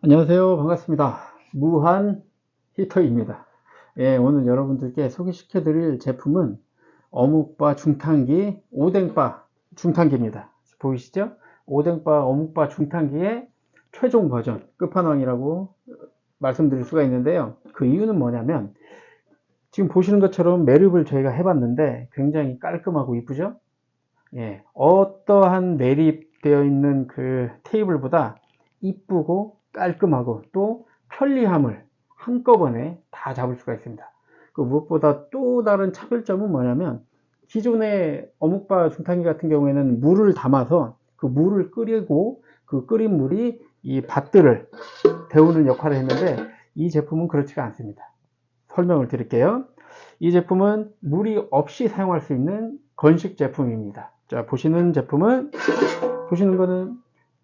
안녕하세요. 반갑습니다. 무한 히터입니다. 예, 오늘 여러분들께 소개시켜 드릴 제품은 어묵바 중탕기 오뎅바 중탕기입니다. 보이시죠? 오뎅바 어묵바 중탕기의 최종 버전 끝판왕이라고 말씀드릴 수가 있는데요. 그 이유는 뭐냐면 지금 보시는 것처럼 매립을 저희가 해봤는데 굉장히 깔끔하고 이쁘죠? 예, 어떠한 매립되어 있는 그 테이블보다 이쁘고 깔끔하고 또 편리함을 한꺼번에 다 잡을 수가 있습니다. 그 무엇보다 또 다른 차별점은 뭐냐면 기존의 어묵바 중탕기 같은 경우에는 물을 담아서 그 물을 끓이고 그 끓인 물이 이 밭들을 데우는 역할을 했는데 이 제품은 그렇지가 않습니다. 설명을 드릴게요. 이 제품은 물이 없이 사용할 수 있는 건식 제품입니다. 자, 보시는 제품은 보시는 거는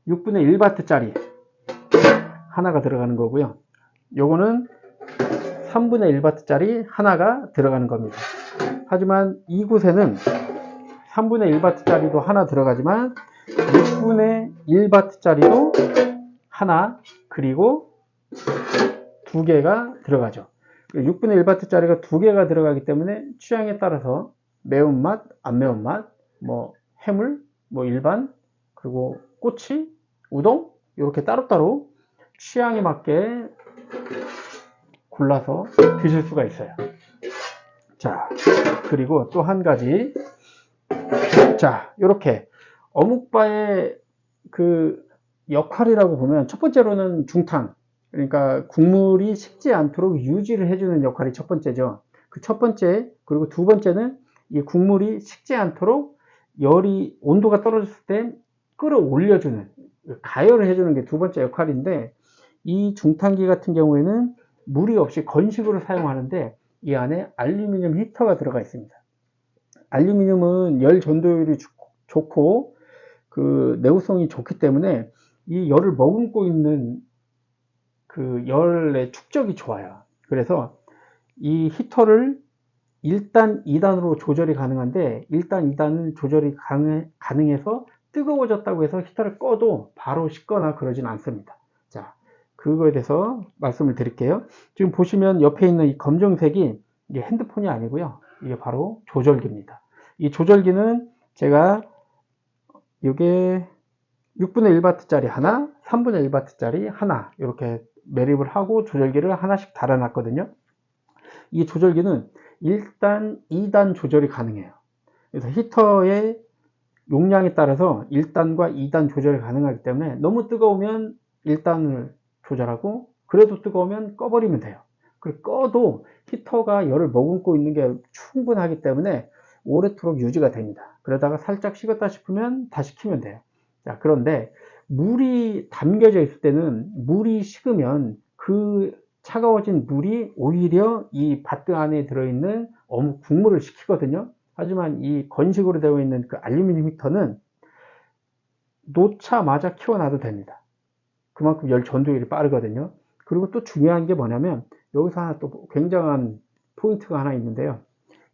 6분의 1바트 짜리 하나가 들어가는 거고요. 요거는 3분의 1바트 짜리 하나가 들어가는 겁니다. 하지만 이곳에는 3분의 1바트 짜리도 하나 들어가지만 6분의 1바트 짜리도 하나 그리고 두 개가 들어가죠. 6분의 1바트 짜리가 두 개가 들어가기 때문에 취향에 따라서 매운맛, 안 매운맛, 뭐 해물, 뭐 일반, 그리고 꼬치, 우동 이렇게 따로따로 취향에 맞게 골라서 드실 수가 있어요. 자, 그리고 또 한 가지. 자, 이렇게 어묵바의 그 역할이라고 보면 첫 번째로는 중탕, 그러니까 국물이 식지 않도록 유지를 해주는 역할이 첫 번째죠. 그 첫 번째, 그리고 두 번째는 이 국물이 식지 않도록 열이 온도가 떨어졌을 때 끌어올려주는, 가열을 해주는 게 두 번째 역할인데, 이 중탕기 같은 경우에는 물이 없이 건식으로 사용하는데 이 안에 알루미늄 히터가 들어가 있습니다. 알루미늄은 열 전도율이 좋고 그 내구성이 좋기 때문에 이 열을 머금고 있는 그 열의 축적이 좋아요. 그래서 이 히터를 1단, 2단으로 조절이 가능한데 1단, 2단은 조절이 가능해서 뜨거워졌다고 해서 히터를 꺼도 바로 식거나 그러진 않습니다. 자, 그거에 대해서 말씀을 드릴게요. 지금 보시면 옆에 있는 이 검정색이 이게 핸드폰이 아니고요. 이게 바로 조절기입니다. 이 조절기는 제가 이게 6분의 1바트 짜리 하나, 3분의 1바트 짜리 하나 이렇게 매립을 하고 조절기를 하나씩 달아놨거든요. 이 조절기는 1단, 2단 조절이 가능해요. 그래서 히터의 용량에 따라서 1단과 2단 조절이 가능하기 때문에 너무 뜨거우면 1단을 조절하고 그래도 뜨거우면 꺼버리면 돼요. 그리고 꺼도 히터가 열을 머금고 있는 게 충분하기 때문에 오래도록 유지가 됩니다. 그러다가 살짝 식었다 싶으면 다시 키면 돼요. 자, 그런데 물이 담겨져 있을 때는 물이 식으면 그 차가워진 물이 오히려 이 바트 안에 들어있는 어묵 국물을 식히거든요. 하지만 이 건식으로 되어 있는 그 알루미늄 히터는 놓자마자 키워놔도 됩니다. 그만큼 열 전도율이 빠르거든요. 그리고 또 중요한 게 뭐냐면 여기서 하나 또 굉장한 포인트가 하나 있는데요.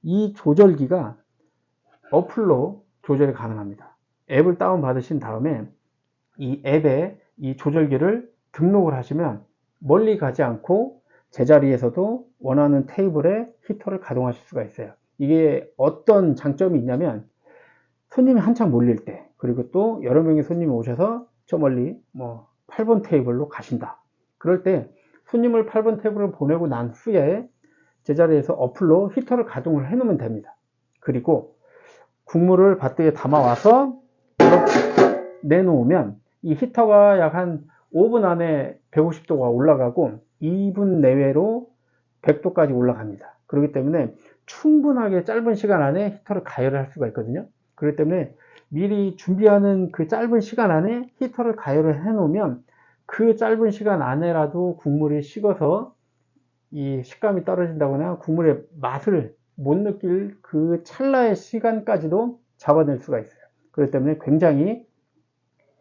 이 조절기가 어플로 조절이 가능합니다. 앱을 다운 받으신 다음에 이 앱에 이 조절기를 등록을 하시면 멀리 가지 않고 제자리에서도 원하는 테이블에 히터를 가동하실 수가 있어요. 이게 어떤 장점이 있냐면 손님이 한창 몰릴 때, 그리고 또 여러 명의 손님이 오셔서 저 멀리 뭐 8번 테이블로 가신다. 그럴 때 손님을 8번 테이블을 보내고 난 후에 제자리에서 어플로 히터를 가동을 해 놓으면 됩니다. 그리고 국물을 밭대에 담아와서 이렇게 내놓으면 이 히터가 약 한 5분 안에 150도가 올라가고 2분 내외로 100도까지 올라갑니다. 그렇기 때문에 충분하게 짧은 시간 안에 히터를 가열을 할 수가 있거든요. 그렇기 때문에 미리 준비하는 그 짧은 시간 안에 히터를 가열을 해 놓으면 그 짧은 시간 안에라도 국물이 식어서 이 식감이 떨어진다거나 국물의 맛을 못 느낄 그 찰나의 시간까지도 잡아낼 수가 있어요. 그렇기 때문에 굉장히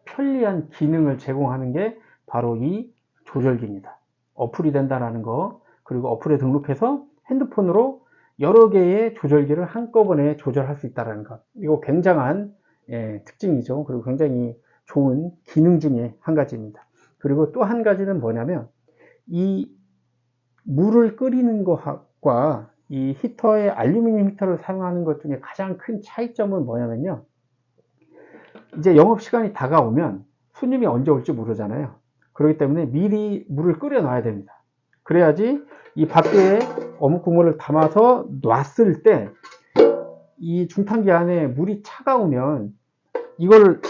편리한 기능을 제공하는 게 바로 이 조절기입니다. 어플이 된다는 거, 그리고 어플에 등록해서 핸드폰으로 여러 개의 조절기를 한꺼번에 조절할 수 있다는 것. 이거 굉장한 특징이죠. 그리고 굉장히 좋은 기능 중에 한 가지입니다. 그리고 또 한 가지는 뭐냐면 이 물을 끓이는 것과 이 히터의 알루미늄 히터를 사용하는 것 중에 가장 큰 차이점은 뭐냐면요. 이제 영업시간이 다가오면 손님이 언제 올지 모르잖아요. 그렇기 때문에 미리 물을 끓여 놔야 됩니다. 그래야지 이 밭대에 어묵 국물을 담아서 놨을 때 이 중탕기 안에 물이 차가우면 이걸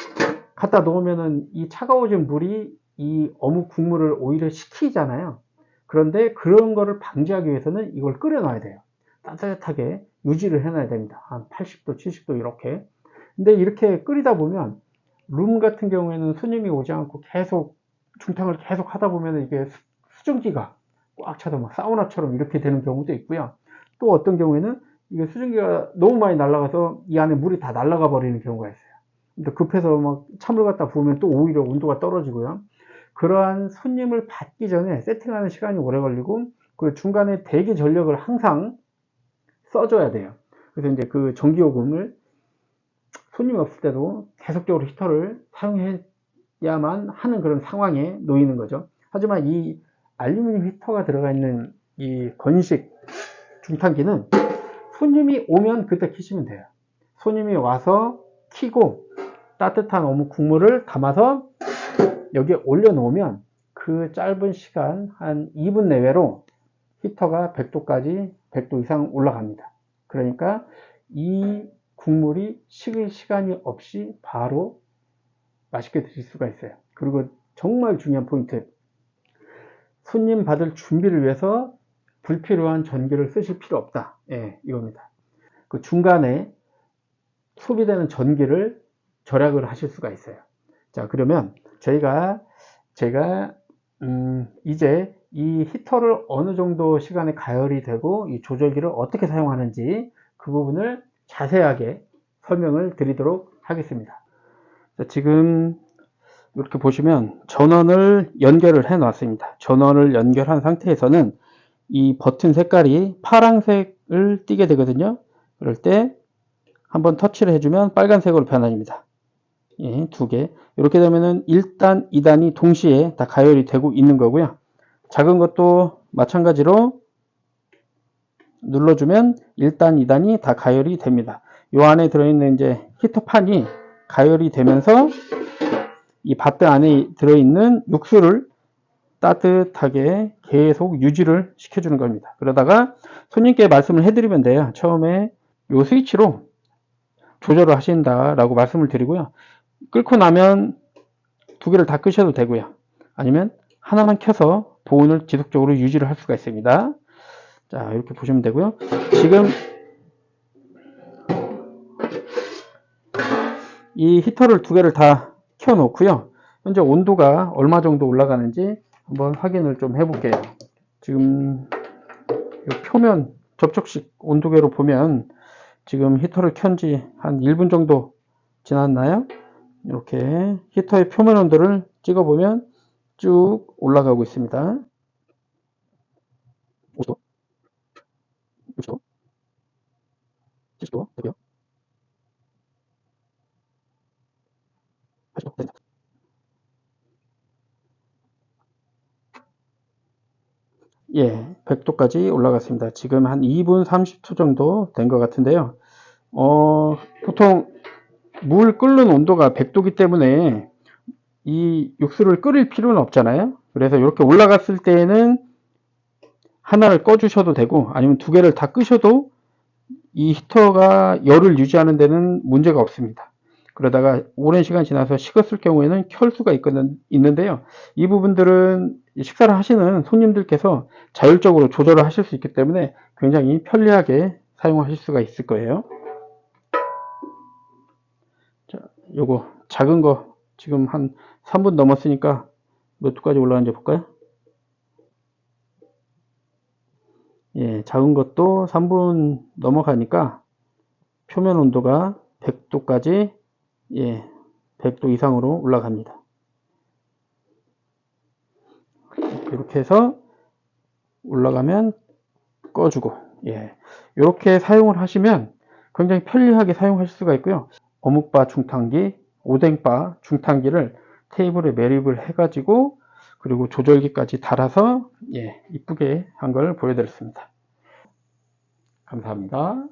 갖다 놓으면은 이 차가워진 물이 이 어묵 국물을 오히려 식히잖아요. 그런데 그런 거를 방지하기 위해서는 이걸 끓여 놔야 돼요. 따뜻하게 유지를 해놔야 됩니다. 한 80도, 70도 이렇게. 근데 이렇게 끓이다 보면 룸 같은 경우에는 손님이 오지 않고 계속 중탕을 계속 하다 보면 이게 수증기가 꽉 차서 막 사우나처럼 이렇게 되는 경우도 있고요. 또 어떤 경우에는 이게 수증기가 너무 많이 날아가서 이 안에 물이 다 날아가 버리는 경우가 있어요. 근데 급해서 막 찬물 갖다 부으면 또 오히려 온도가 떨어지고요. 그러한 손님을 받기 전에 세팅하는 시간이 오래 걸리고 그 중간에 대기 전력을 항상 써줘야 돼요. 그래서 이제 그 전기요금을 손님이 없을 때도 계속적으로 히터를 사용해야만 하는 그런 상황에 놓이는 거죠. 하지만 이 알루미늄 히터가 들어가 있는 이 건식 중탕기는 손님이 오면 그때 켜시면 돼요. 손님이 와서 켜고 따뜻한 어묵 국물을 담아서 여기에 올려놓으면 그 짧은 시간 한 2분 내외로 히터가 100도까지 100도 이상 올라갑니다. 그러니까 이 국물이 식을 시간이 없이 바로 맛있게 드실 수가 있어요. 그리고 정말 중요한 포인트, 손님 받을 준비를 위해서 불필요한 전기를 쓰실 필요 없다. 예, 이겁니다. 그 중간에 소비되는 전기를 절약을 하실 수가 있어요. 자, 그러면 제가 이제 이 히터를 어느 정도 시간에 가열이 되고 이 조절기를 어떻게 사용하는지 그 부분을 자세하게 설명을 드리도록 하겠습니다. 자, 지금 이렇게 보시면 전원을 연결을 해 놨습니다. 전원을 연결한 상태에서는 이 버튼 색깔이 파란색을 띠게 되거든요. 그럴 때 한번 터치를 해주면 빨간색으로 변합니다. 예, 두 개. 이렇게 되면은 1단, 2단이 동시에 다 가열이 되고 있는 거고요. 작은 것도 마찬가지로 눌러주면 1단, 2단이 다 가열이 됩니다. 이 안에 들어있는 이제 히터판이 가열이 되면서 이 밭대 안에 들어있는 육수를 따뜻하게 계속 유지를 시켜주는 겁니다. 그러다가 손님께 말씀을 해드리면 돼요. 처음에 이 스위치로 조절을 하신다라고 말씀을 드리고요. 끓고 나면 두 개를 다 끄셔도 되고요. 아니면 하나만 켜서 보온을 지속적으로 유지를 할 수가 있습니다. 자, 이렇게 보시면 되고요. 지금 이 히터를 두 개를 다 켜 놓고요. 현재 온도가 얼마 정도 올라가는지 한번 확인을 좀 해볼게요. 지금 표면 접촉식 온도계로 보면 지금 히터를 켠지 한 1분 정도 지났나요? 이렇게 히터의 표면 온도를 찍어보면 쭉 올라가고 있습니다. 50도, 60도, 70도 되고요. 80도 됩니다. 예, 100도까지 올라갔습니다. 지금 한 2분 30초 정도 된 것 같은데요. 보통 물 끓는 온도가 100도기 때문에 이 육수를 끓일 필요는 없잖아요. 그래서 이렇게 올라갔을 때에는 하나를 꺼 주셔도 되고 아니면 두 개를 다 끄셔도 이 히터가 열을 유지하는 데는 문제가 없습니다. 그러다가 오랜 시간 지나서 식었을 경우에는 켤 수가 있는데요. 이 부분들은 식사를 하시는 손님들께서 자율적으로 조절을 하실 수 있기 때문에 굉장히 편리하게 사용하실 수가 있을 거예요. 자, 요거 작은 거 지금 한 3분 넘었으니까 몇 도까지 올라가는지 볼까요? 예, 작은 것도 3분 넘어가니까 표면 온도가 100도까지, 예, 100도 이상으로 올라갑니다. 이렇게 해서 올라가면 꺼주고, 예, 이렇게 사용을 하시면 굉장히 편리하게 사용하실 수가 있고요. 어묵바 중탕기, 오뎅바 중탕기를 테이블에 매립을 해가지고 그리고 조절기까지 달아서 예, 이쁘게 한 걸 보여드렸습니다. 감사합니다.